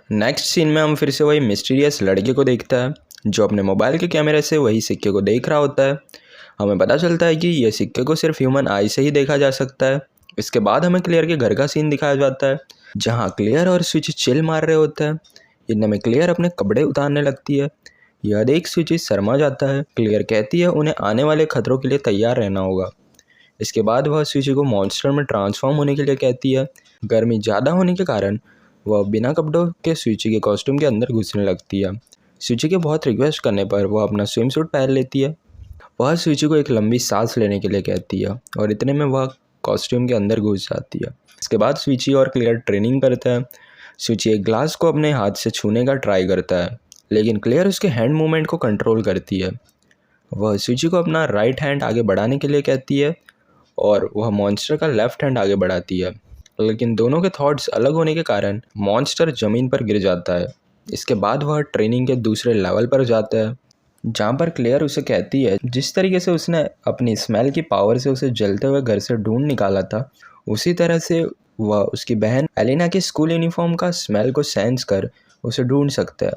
Next scene में हम फिर से वही मिस्टीरियस लड़के को देखता है जो अपने मोबाइल के कैमरे से वही सिक्के को देख रहा होता है। हमें पता चलता है कि यह सिक्के को सिर्फ ह्यूमन आई से ही देखा जा सकता है। इसके बाद हमें क्लियर के घर का सीन दिखाया जाता है जहाँ क्लियर और स्विच चिल मार रहे होते हैं। इतने में क्लियर अपने कपड़े उतारने लगती है। यह देख स्विच शर्मा जाता है। क्लियर कहती है उन्हें आने वाले खतरों के लिए तैयार रहना होगा। इसके बाद वह स्विच को मॉन्स्टर में ट्रांसफॉर्म होने के लिए कहती है। गर्मी ज़्यादा होने के कारण वह बिना कपड़ों के स्विची के कॉस्ट्यूम के अंदर घुसने लगती है। स्विची के बहुत रिक्वेस्ट करने पर वह अपना स्विम सूट पहन लेती है। वह स्विची को एक लंबी सांस लेने के लिए कहती है और इतने में वह कॉस्ट्यूम के अंदर घुस जाती है। इसके बाद स्विची और क्लियर ट्रेनिंग करता है। स्विची एक ग्लास को अपने हाथ से छूने का ट्राई करता है लेकिन क्लियर उसके हैंड मूवमेंट को कंट्रोल करती है। वह स्विची को अपना राइट हैंड आगे बढ़ाने के लिए कहती है और वह मॉन्स्टर का लेफ्ट हैंड आगे बढ़ाती है, लेकिन दोनों के थॉट्स अलग होने के कारण मॉन्स्टर ज़मीन पर गिर जाता है। इसके बाद वह ट्रेनिंग के दूसरे लेवल पर जाता है जहाँ पर क्लियर उसे कहती है जिस तरीके से उसने अपनी स्मेल की पावर से उसे जलते हुए घर से ढूंढ निकाला था, उसी तरह से वह उसकी बहन एलिना के स्कूल यूनिफॉर्म का स्मेल को सेंस कर उसे ढूंढ सकता है।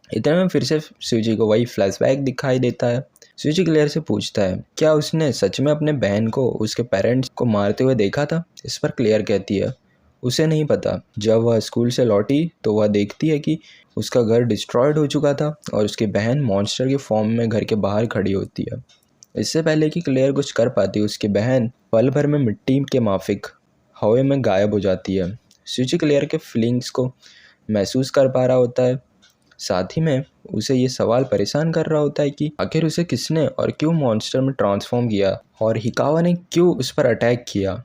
इतने में फिर से स्विची को वही फ्लैशबैक दिखाई देता है। स्विची क्लियर से पूछता है क्या उसने सच में अपने बहन को उसके पेरेंट्स को मारते हुए देखा था। इस पर क्लियर कहती है उसे नहीं पता। जब वह स्कूल से लौटी तो वह देखती है कि उसका घर डिस्ट्रॉयड हो चुका था और उसकी बहन मॉन्स्टर के फॉर्म में घर के बाहर खड़ी होती है। इससे पहले कि क्लियर कुछ कर पाती उसकी बहन पल भर में मिट्टी के माफिक हवा में गायब हो जाती है। स्विची क्लियर के फीलिंग्स को महसूस कर पा रहा होता है। साथ ही में उसे ये सवाल परेशान कर रहा होता है कि आखिर उसे किसने और क्यों मॉन्स्टर में ट्रांसफॉर्म किया और हिकावा ने क्यों उस पर अटैक किया।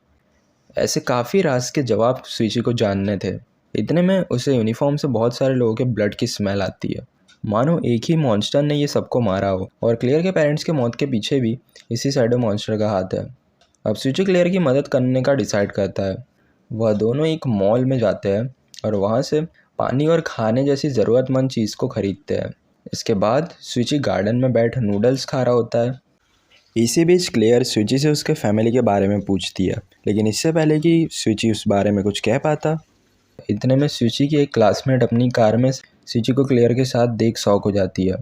ऐसे काफ़ी राज के जवाब स्विची को जानने थे। इतने में उसे यूनिफॉर्म से बहुत सारे लोगों के ब्लड की स्मेल आती है, मानो एक ही मॉन्स्टर ने ये सबको मारा हो और क्लियर के पेरेंट्स के मौत के पीछे भी इसी शैडो मॉन्स्टर का हाथ है। अब स्विची क्लियर की मदद करने का डिसाइड करता है। वह दोनों एक मॉल में जाते हैं और वहाँ से पानी और खाने जैसी ज़रूरतमंद चीज़ को खरीदते हैं। इसके बाद स्विची गार्डन में बैठ नूडल्स खा रहा होता है। इसी बीच क्लियर स्विची से उसके फैमिली के बारे में पूछती है, लेकिन इससे पहले कि स्विची उस बारे में कुछ कह पाता, इतने में स्विची की एक क्लासमेट अपनी कार में स्विची को क्लियर के साथ देख शॉक हो जाती है।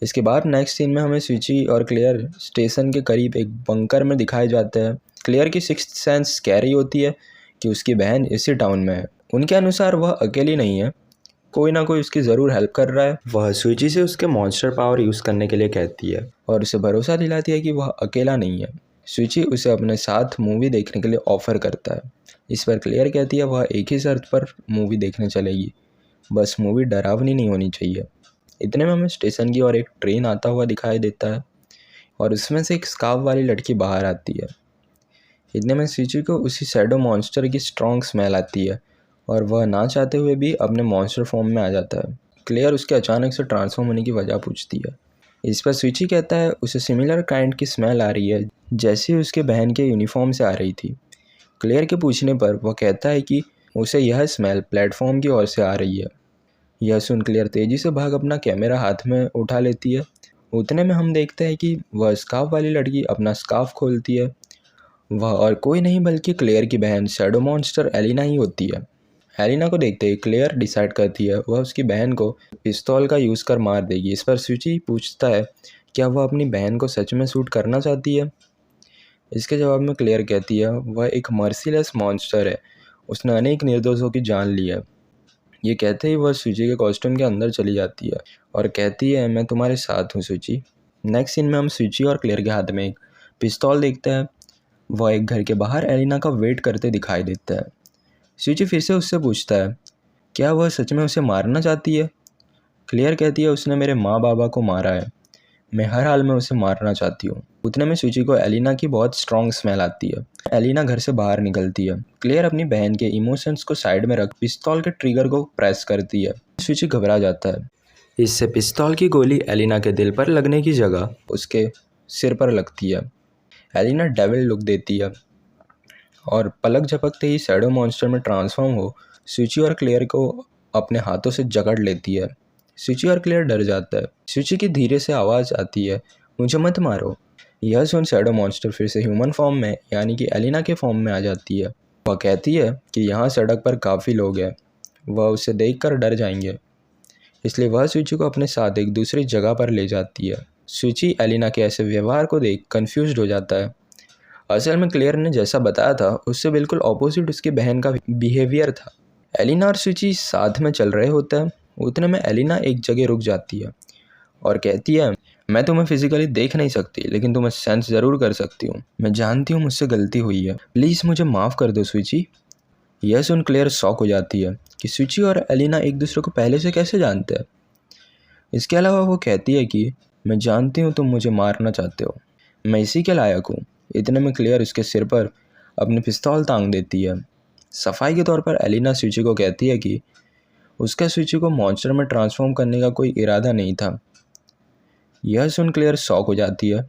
इसके बाद नेक्स्ट सीन में हमें स्विची और क्लियर स्टेशन के करीब एक बंकर में दिखाए जाते हैं। क्लियर की सिक्स्थ सेंस कह रही होती है कि उसकी बहन इसी टाउन में है। उनके अनुसार वह अकेली नहीं है, कोई ना कोई उसकी ज़रूर हेल्प कर रहा है। वह स्विची से उसके मॉन्स्टर पावर यूज़ करने के लिए कहती है और उसे भरोसा दिलाती है कि वह अकेला नहीं है। स्विची उसे अपने साथ मूवी देखने के लिए ऑफ़र करता है। इस पर क्लियर कहती है वह एक ही शर्त पर मूवी देखने चलेगी, बस मूवी डरावनी नहीं होनी चाहिए। इतने में हमें स्टेशन की और एक ट्रेन आता हुआ दिखाई देता है और उसमें से एक स्कार्फ वाली लड़की बाहर आती है। इतने में स्विची को उसी शैडो मॉन्स्टर की स्ट्रॉन्ग स्मेल आती है और वह ना चाहते हुए भी अपने मॉन्स्टर फॉर्म में आ जाता है। क्लियर उसके अचानक से ट्रांसफॉर्म होने की वजह पूछती है। इस पर स्विची कहता है उसे सिमिलर काइंड की स्मेल आ रही है जैसी उसके बहन के यूनिफॉर्म से आ रही थी। क्लियर के पूछने पर वह कहता है कि उसे यह स्मेल प्लेटफॉर्म की ओर से आ रही है। यह सुन क्लियर तेज़ी से भाग अपना कैमरा हाथ में उठा लेती है। उतने में हम देखते हैं कि वह स्कार्फ वाली लड़की अपना स्कार्फ खोलती है। वह और कोई नहीं बल्कि क्लियर की बहन शैडो मॉन्स्टर एलिना ही होती है। एलिना को देखते ही क्लियर डिसाइड करती है वह उसकी बहन को पिस्तौल का यूज़ कर मार देगी। इस पर स्विची पूछता है क्या वह अपनी बहन को सच में शूट करना चाहती है। इसके जवाब में क्लियर कहती है वह एक मर्सीलेस मॉन्स्टर है, उसने अनेक निर्दोषों की जान ली है। ये कहते ही वह स्विची के कॉस्ट्यूम के अंदर चली जाती है और कहती है मैं तुम्हारे साथ हूँ स्विची। नेक्स्ट सीन में हम स्विची और क्लियर के हाथ में एक पिस्तौल देखते हैं। वह एक घर के बाहर एलिना का वेट करते दिखाई देता है। स्विची फिर से उससे पूछता है क्या वह सच में उसे मारना चाहती है। क्लियर कहती है उसने मेरे माँ बाबा को मारा है, मैं हर हाल में उसे मारना चाहती हूँ। उतने में स्विची को एलिना की बहुत स्ट्रॉन्ग स्मेल आती है। एलिना घर से बाहर निकलती है। क्लियर अपनी बहन के इमोशंस को साइड में रख पिस्तौल के ट्रिगर को प्रेस करती है। स्विची घबरा जाता है। इससे पिस्तौल की गोली एलिना के दिल पर लगने की जगह उसके सिर पर लगती है। एलिना डेविल लुक देती है और पलक झपकते ही शैडो मॉन्स्टर में ट्रांसफॉर्म हो स्विची और क्लियर को अपने हाथों से जकड़ लेती है। स्विची और क्लियर डर जाता है। स्विची की धीरे से आवाज़ आती है मुझे मत मारो। यह सुन शैडो मॉन्स्टर फिर से ह्यूमन फॉर्म में यानी कि एलिना के फॉर्म में आ जाती है। वह कहती है कि यहाँ सड़क पर काफ़ी लोग हैं, वह उसे देखकर डर जाएंगे। इसलिए वह सूची को अपने साथ एक दूसरी जगह पर ले जाती है। सूची एलिना के ऐसे व्यवहार को देख कंफ्यूज्ड हो जाता है। असल में क्लेयर ने जैसा बताया था उससे बिल्कुल ऑपोजिट उसकी बहन का बिहेवियर था। एलिना और सूची साथ में चल रहे होते हैं। उतने में एलिना एक जगह रुक जाती है और कहती है, मैं तुम्हें फिजिकली देख नहीं सकती लेकिन तुम्हें सेंस ज़रूर कर सकती हूँ। मैं जानती हूँ मुझसे गलती हुई है, प्लीज़ मुझे माफ़ कर दो सूची। यह सुन क्लेयर शॉक हो जाती है कि सूची और एलिना एक दूसरे को पहले से कैसे जानते हैं। इसके अलावा वो कहती है कि मैं जानती हूँ तुम मुझे मारना चाहते हो, मैं इसी के लायक हूँ। इतने में क्लेयर उसके सिर पर अपनी पिस्तौल तांग देती है। सफाई के तौर पर एलिना सूची को कहती है कि उसका सूची को मॉन्स्टर में ट्रांसफॉर्म करने का कोई इरादा नहीं था। यह सुन क्लेयर शॉक हो जाती है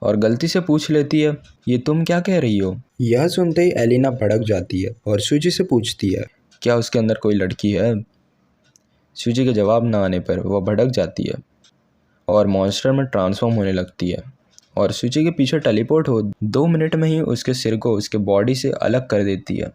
और गलती से पूछ लेती है, ये तुम क्या कह रही हो। यह सुनते ही एलिना भड़क जाती है और सूची से पूछती है, क्या उसके अंदर कोई लड़की है। सूची के जवाब न आने पर वह भड़क जाती है और मॉन्स्टर में ट्रांसफॉर्म होने लगती है और सूची के पीछे टेलीपोर्ट हो 2 मिनट में ही उसके सिर को उसके बॉडी से अलग कर देती है।